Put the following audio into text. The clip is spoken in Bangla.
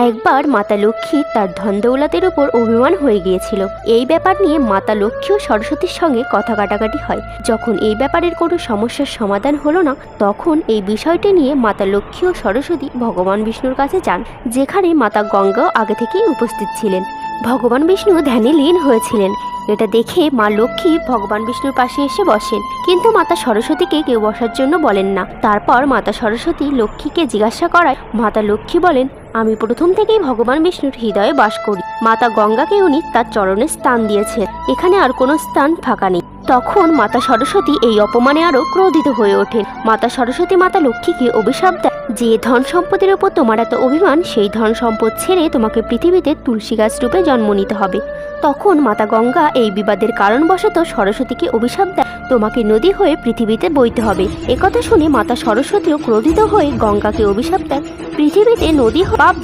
একবার মাতা লক্ষ্মী তার ধন দৌলতের উপর অভিমান হয়ে গিয়েছিল। এই ব্যাপার নিয়ে মাতা লক্ষ্মী ও সরস্বতীর সঙ্গে কথা কাটাকাটি হয়। যখন এই ব্যাপারের কোনো সমস্যার সমাধান হলো না, তখন এই বিষয়টি নিয়ে মাতা লক্ষ্মী ও সরস্বতী ভগবান বিষ্ণুর কাছে যান, যেখানে মাতা গঙ্গাও আগে থেকেই উপস্থিত ছিলেন। ভগবান বিষ্ণু ধ্যানে লীন হয়েছিলেন। এটা দেখে মা লক্ষ্মী ভগবান বিষ্ণুর পাশে এসে বসেন, কিন্তু মাতা সরস্বতীকে কেউ বসার জন্য বলেন না। তারপর মাতা সরস্বতী লক্ষ্মীকে জিজ্ঞাসা করায় মাতা লক্ষ্মী বলেন, আমি প্রথম থেকেই ভগবান বিষ্ণুর হৃদয়ে বাস করি। মাতা গঙ্গাকে উনি তার চরণে স্থান দিয়েছেন, এখানে আর কোনো স্থান ফাঁকা নেই। তখন মাতা সরস্বতী এই অপমানে আরো ক্রোধিত হয়ে ওঠেন। মাতা সরস্বতী মাতা লক্ষ্মীকে অভিশাপ দেয়, যে ধন সম্পদের উপর তোমার এত অভিমান, সেই ধন সম্পদ ছেড়ে তোমাকে পৃথিবীতে তুলসী গাছ রূপে জন্ম নিতে হবে। তখন মাতা গঙ্গা এই বিবাদের কারণবশত সরস্বতীকে অভিশাপ দেয়, তোমাকে নদী হয়ে পৃথিবীতে বইতে হবে। একথা শুনে মাতা সরস্বতীও ক্রোধিত হয়ে গঙ্গাকে অভিশাপ দেয়, পৃথিবীতে নদী পাপ